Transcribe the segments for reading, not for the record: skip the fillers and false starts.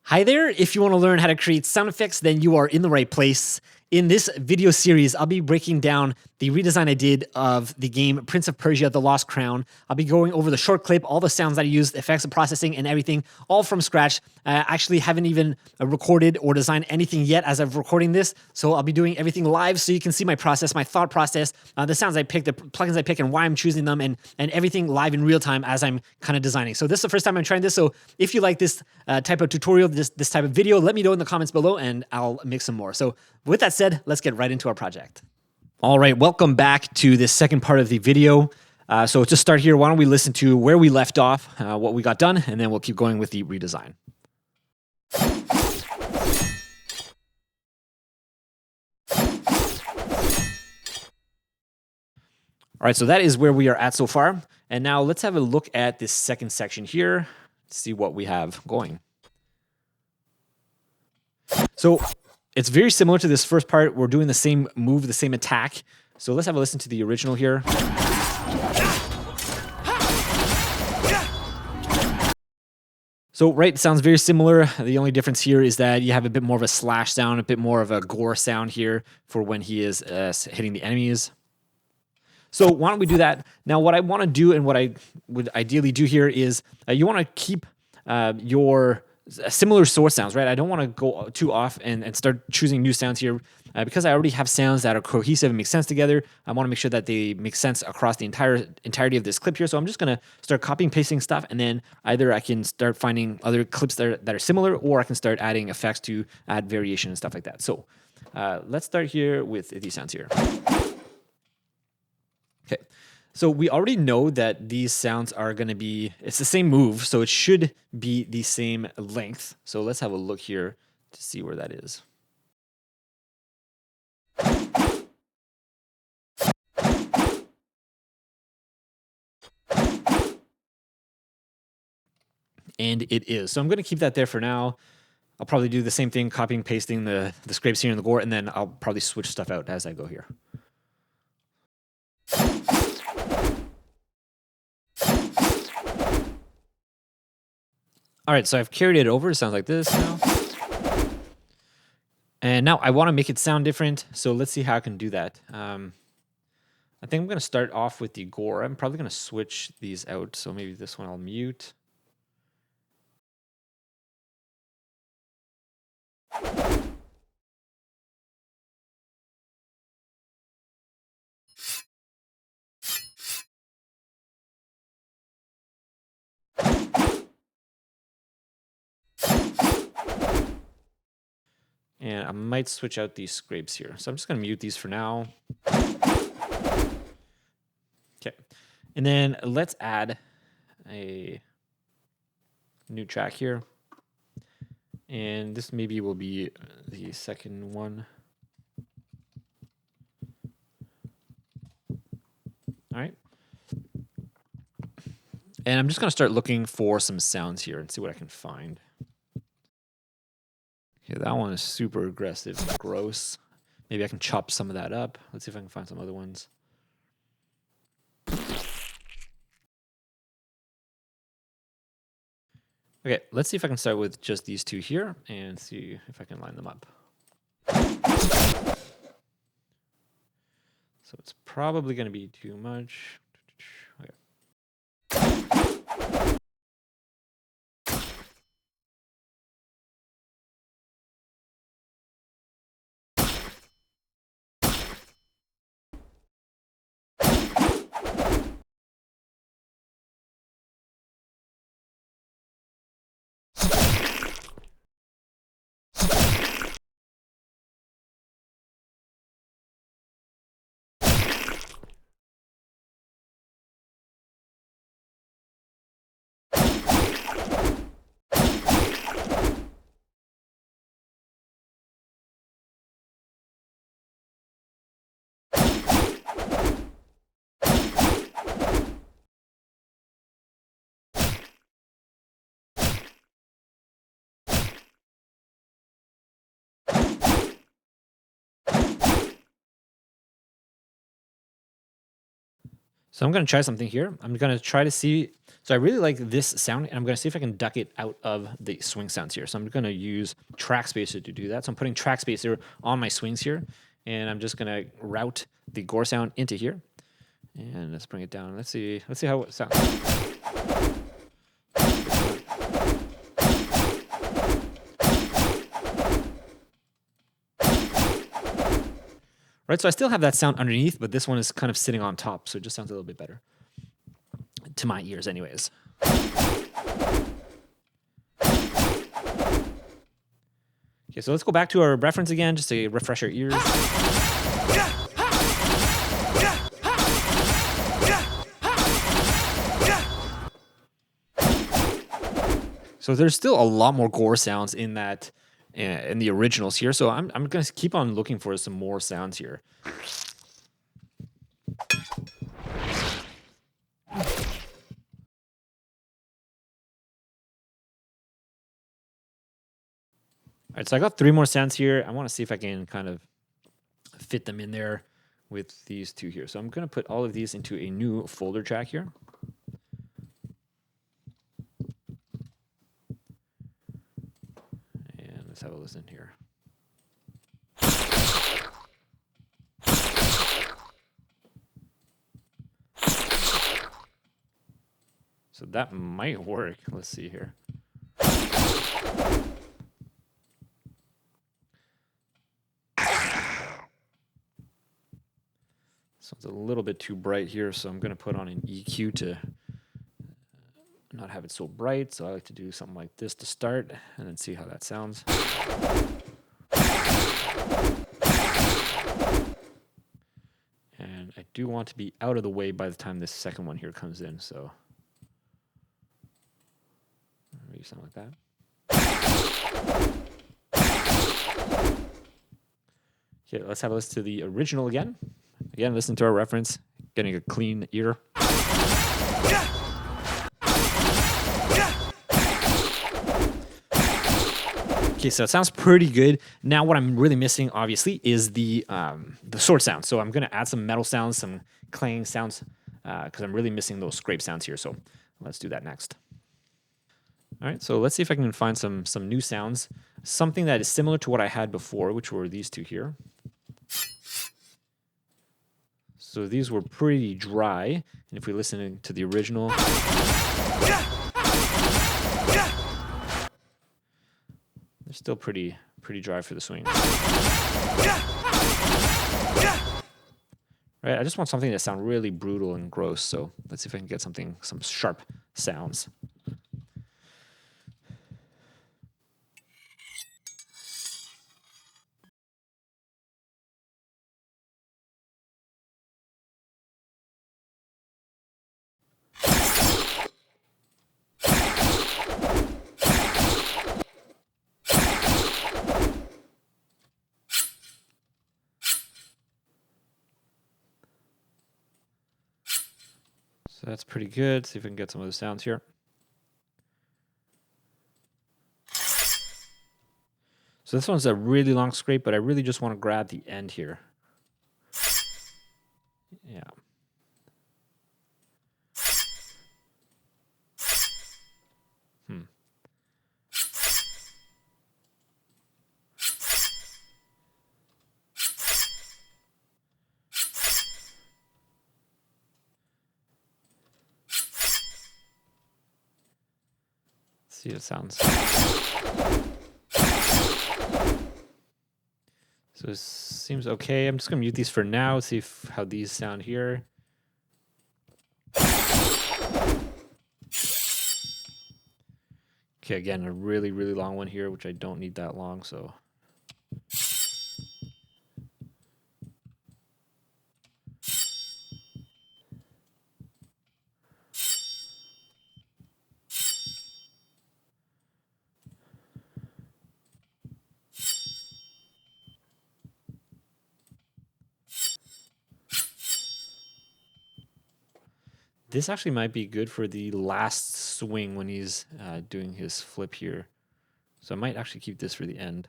Hi there. If you want to learn how to create sound effects, then you are in the right place. In this video series, I'll be breaking down the redesign I did of the game Prince of Persia, The Lost Crown. I'll be going over the short clip, all the sounds that I used, effects and processing and everything, all from scratch. I actually haven't even recorded or designed anything yet as I'm recording this, so I'll be doing everything live so you can see my process, my thought process, the sounds I pick, the plugins I pick, and why I'm choosing them, and everything live in real time as I'm kind of designing. So this is the first time I'm trying this, so if you like this type of tutorial, this type of video, let me know in the comments below and I'll make some more. So with that said, let's get right into our project. All right, welcome back to this second part of the video. So to start here, why don't we listen to where we left off, what we got done, and then we'll keep going with the redesign. All right, so that is where we are at so far. And now let's have a look at this second section here, see what we have going. So it's very similar to this first part. We're doing the same move, the same attack. So let's have a listen to the original here. So, right, it sounds very similar. The only difference here is that you have a bit more of a slash sound, a bit more of a gore sound here for when he is hitting the enemies. So why don't we do that? Now, what I want to do and what I would ideally do here is you want to keep your similar source sounds, right? I don't want to go too off and start choosing new sounds here because I already have sounds that are cohesive and make sense together. I want to make sure that they make sense across the entirety of this clip here. So I'm just going to start copying, pasting stuff, and then either I can start finding other clips that are similar, or I can start adding effects to add variation and stuff like that. So let's start here with these sounds here. Okay, so we already know that these sounds are going to be, it's the same move, so it should be the same length. So let's have a look here to see where that is. And it is. So I'm going to keep that there for now. I'll probably do the same thing, copying, pasting the scrapes here in the gore, and then I'll probably switch stuff out as I go here. All right, so I've carried it over. It sounds like this now. And now I want to make it sound different, so let's see how I can do that. I think I'm going to start off with the gore. I'm probably going to switch these out, so maybe this one I'll mute. And I might switch out these scrapes here. So I'm just going to mute these for now. Okay. And then let's add a new track here. And this maybe will be the second one. All right. And I'm just going to start looking for some sounds here and see what I can find. Okay, that one is super aggressive and gross. Maybe I can chop some of that up. Let's see if I can find some other ones. Okay, let's see if I can start with just these two here and see if I can line them up. So it's probably going to be too much. Okay. So I'm going to try something here. I'm going to try to see. So I really like this sound, and I'm going to see if I can duck it out of the swing sounds here. So I'm going to use track spacer to do that. So I'm putting track spacer on my swings here, and I'm just going to route the gore sound into here. And let's bring it down. Let's see how it sounds. Right, so I still have that sound underneath, but this one is kind of sitting on top, so it just sounds a little bit better. To my ears, anyways. Okay, so let's go back to our reference again, just to refresh our ears. So there's still a lot more gore sounds in that, in the originals here. So I'm going to keep on looking for some more sounds here. All right, so I got 3 more sounds here. I want to see if I can kind of fit them in there with these 2 here. So I'm going to put all of these into a new folder track here. And let's have a listen here. So that might work. Let's see here. So it's a little bit too bright here, so I'm going to put on an EQ to not have it so bright. So I like to do something like this to start and then see how that sounds. And I do want to be out of the way by the time this second one here comes in, so maybe something like that. Okay, let's have a listen to the original again. Again, listen to our reference, getting a clean ear. Okay, so it sounds pretty good. Now what I'm really missing, obviously, is the sword sound. So I'm going to add some metal sounds, some clanging sounds, because I'm really missing those scrape sounds here. So let's do that next. All right, so let's see if I can find some new sounds. Something that is similar to what I had before, which were these 2 here. So these were pretty dry, and if we listen to the original, they're still pretty dry for the swing. Right, I just want something that sounds really brutal and gross. So let's see if I can get some sharp sounds. So that's pretty good. See if we can get some of the sounds here. So this one's a really long scrape, but I really just want to grab the end here. Yeah. See how it sounds. So it seems okay. I'm just going to mute these for now, see how these sound here. Okay, again, a really long one here, which I don't need that long, so. This actually might be good for the last swing when he's doing his flip here. So I might actually keep this for the end.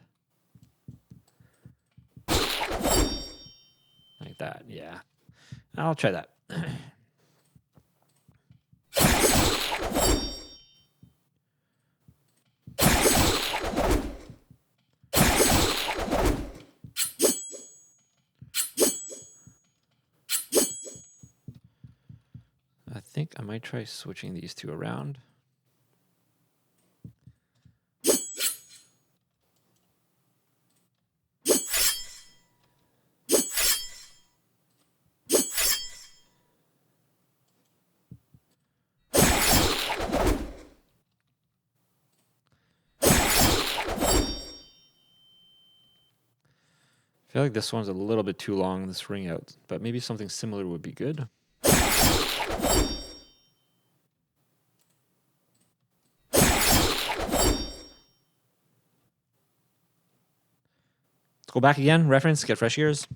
Like that, yeah. I'll try that. think I might try switching these two around. I feel like this one's a little bit too long, this ring out, but maybe something similar would be good. Let's go back again, reference, get fresh ears.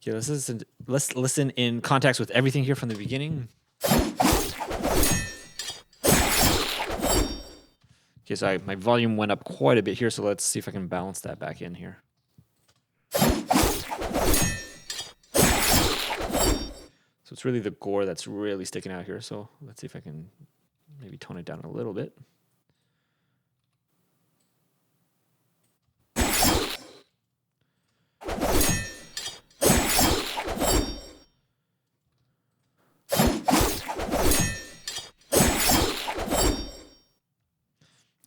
Okay, let's listen in context with everything here from the beginning. Okay, so my volume went up quite a bit here, so let's see if I can balance that back in here. So it's really the gore that's really sticking out here, so let's see if I can maybe tone it down a little bit.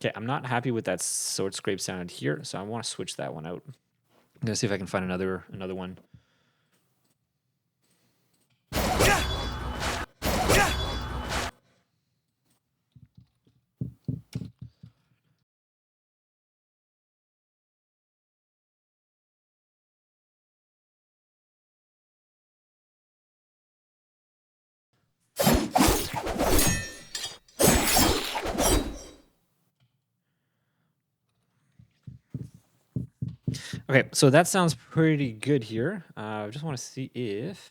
Okay, I'm not happy with that sword scrape sound here, so I want to switch that one out. I'm gonna see if I can find another one. Okay, so that sounds pretty good here. I just want to see if,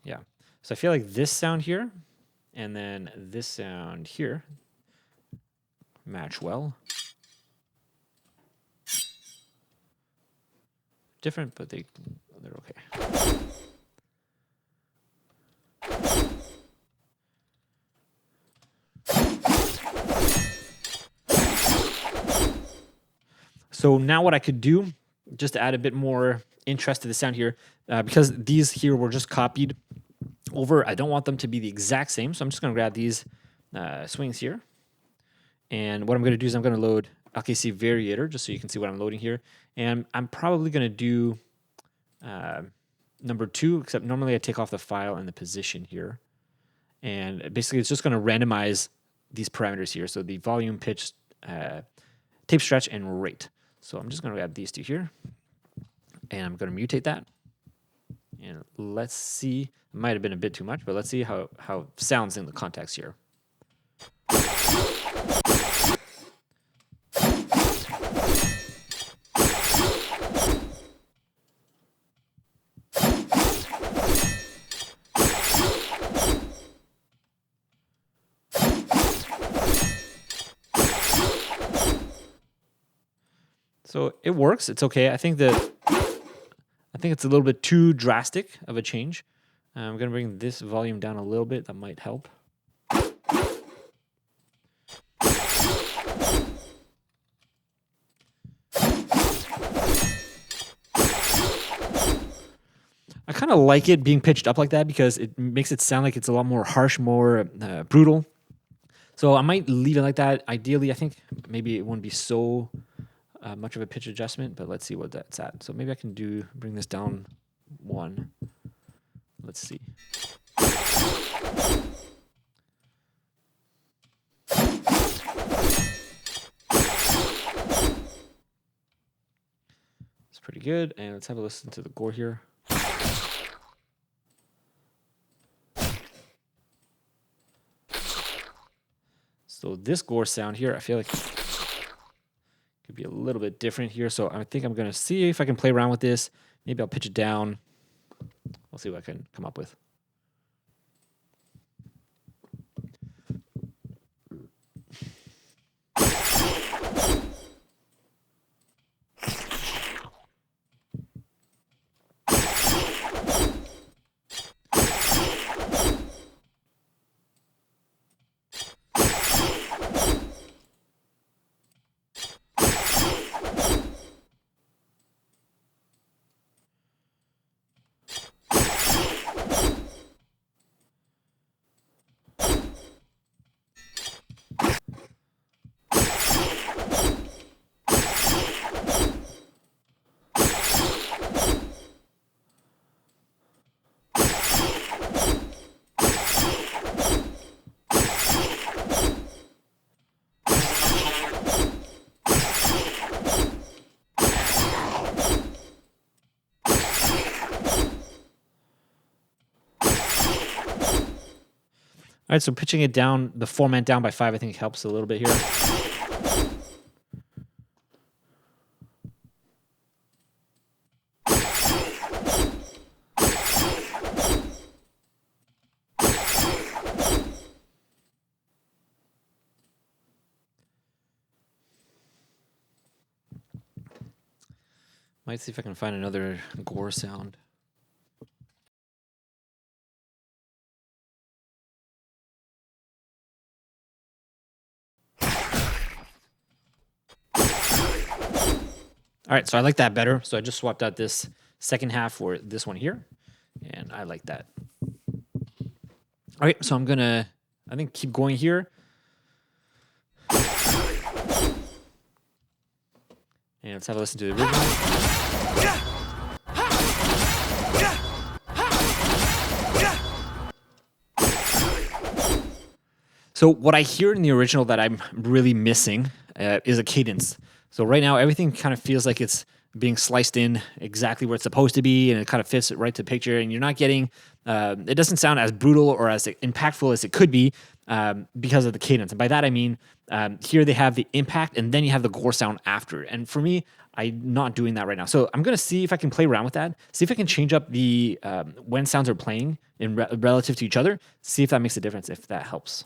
yeah. So I feel like this sound here and then this sound here match well. Different, but they're okay. So now what I could do, just to add a bit more interest to the sound here, because these here were just copied over, I don't want them to be the exact same. So I'm just going to grab these swings here. And what I'm going to do is I'm going to load LKC Variator, just so you can see what I'm loading here. And I'm probably going to do number 2, except normally I take off the file and the position here. And basically it's just going to randomize these parameters here. So the volume, pitch, tape stretch, and rate. So I'm just going to grab these two here, and I'm going to mutate that. And let's see, it might have been a bit too much, but let's see how it sounds in the context here. So it works. It's okay. I think it's a little bit too drastic of a change. I'm going to bring this volume down a little bit. That might help. I kind of like it being pitched up like that because it makes it sound like it's a lot more harsh, more brutal. So I might leave it like that. Ideally, I think maybe it wouldn't be so much of a pitch adjustment, but let's see what that's at. So maybe I can bring this down 1. Let's see. It's pretty good. And let's have a listen to the gore here. So this gore sound here, I feel like could be a little bit different here. So I think I'm going to see if I can play around with this. Maybe I'll pitch it down. We'll see what I can come up with. All right, so pitching it down, the format down by 5, I think helps a little bit here. Might see if I can find another gore sound. All right, so I like that better. So I just swapped out this second half for this one here, and I like that. All right, so I'm gonna, I think, keep going here. And let's have a listen to the original. So what I hear in the original that I'm really missing is a cadence. So right now, everything kind of feels like it's being sliced in exactly where it's supposed to be, and it kind of fits right to picture, and you're not getting, it doesn't sound as brutal or as impactful as it could be because of the cadence. And by that, I mean, here they have the impact, and then you have the gore sound after. And for me, I'm not doing that right now. So I'm going to see if I can play around with that, see if I can change up the when sounds are playing in relative to each other, see if that makes a difference, if that helps.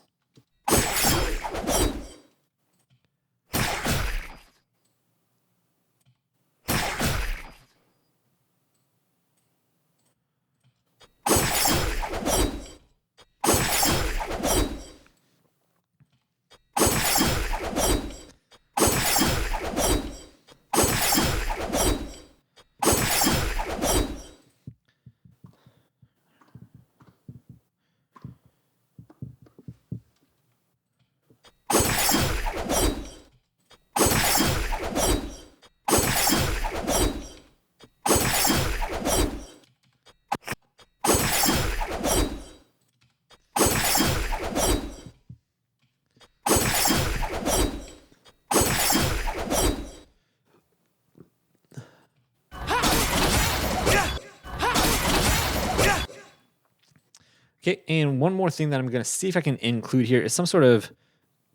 Okay, and one more thing that I'm going to see if I can include here is some sort of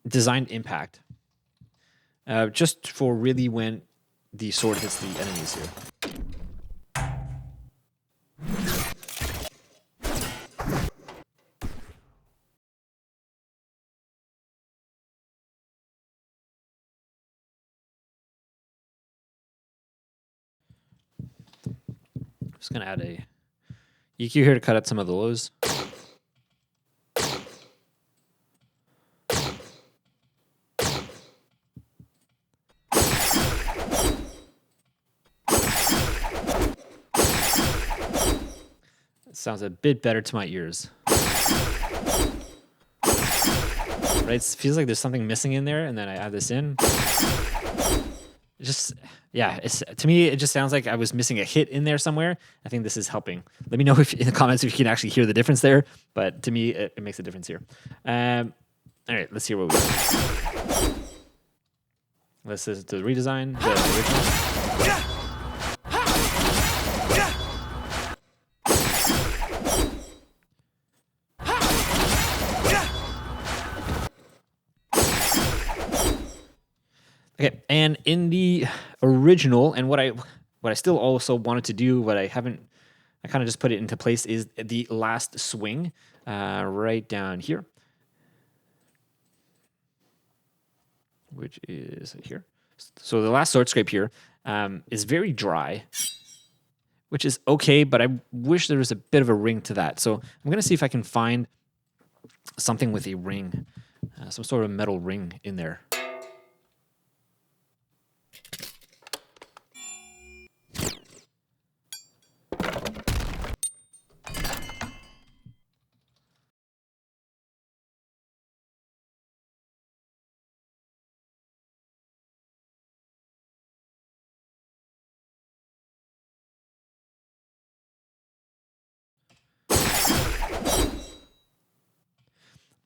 designed impact. Just for really when the sword hits the enemies here. Just going to add a EQ here to cut out some of the lows. Sounds a bit better to my ears. Right? It feels like there's something missing in there, and then I add this in. It just, yeah, to me, it just sounds like I was missing a hit in there somewhere. I think this is helping. Let me know if in the comments if you can actually hear the difference there, but to me, it makes a difference here. All right, let's hear what we got. This is the redesign, the original. Okay, and in the original, and what I still also wanted to do, but I kind of just put it into place, is the last swing right down here, which is here. So the last sword scrape here is very dry, which is okay, but I wish there was a bit of a ring to that. So I'm going to see if I can find something with a ring, some sort of metal ring in there.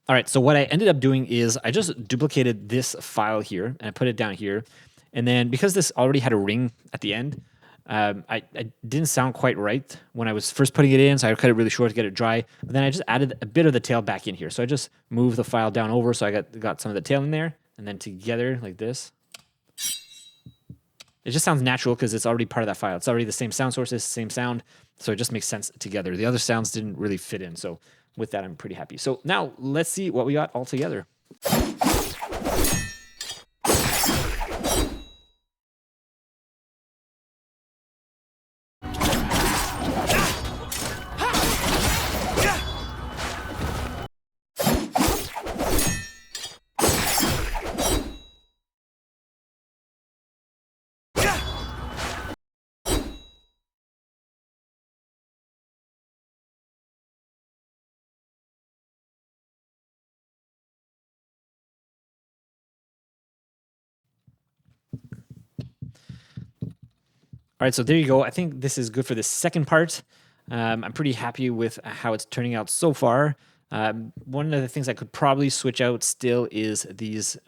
All right, so what I ended up doing is I just duplicated this file here and I put it down here. And then because this already had a ring at the end, I didn't sound quite right when I was first putting it in, so I cut it really short to get it dry. But then I just added a bit of the tail back in here. So I just moved the file down over, so I got some of the tail in there, and then together like this. It just sounds natural because it's already part of that file. It's already the same sound sources, same sound, so it just makes sense together. The other sounds didn't really fit in, so with that, I'm pretty happy. So now let's see what we got all together. All right, so there you go. I think this is good for the second part. I'm pretty happy with how it's turning out so far. One of the things I could probably switch out still is these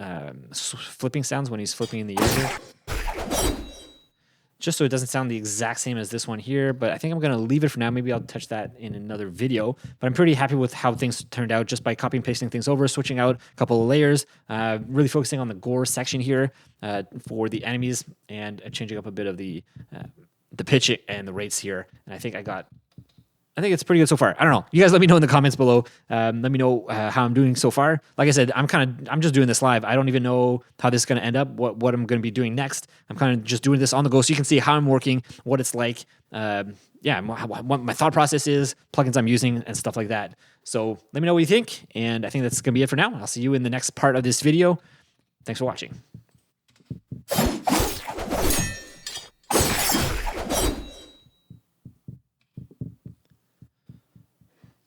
flipping sounds when he's flipping in the air here. Just so it doesn't sound the exact same as this one here, but I think I'm gonna leave it for now. Maybe I'll touch that in another video, but I'm pretty happy with how things turned out just by copying and pasting things over, switching out a couple of layers, really focusing on the gore section here for the enemies, and changing up a bit of the pitch and the rates here. And I think I think it's pretty good so far. I don't know. You guys let me know in the comments below. Let me know how I'm doing so far. Like I said, I'm just doing this live. I don't even know how this is going to end up, what I'm going to be doing next. I'm kind of just doing this on the go so you can see how I'm working, what it's like. Yeah, what my thought process is, plugins I'm using, and stuff like that. So let me know what you think. And I think that's going to be it for now. I'll see you in the next part of this video. Thanks for watching.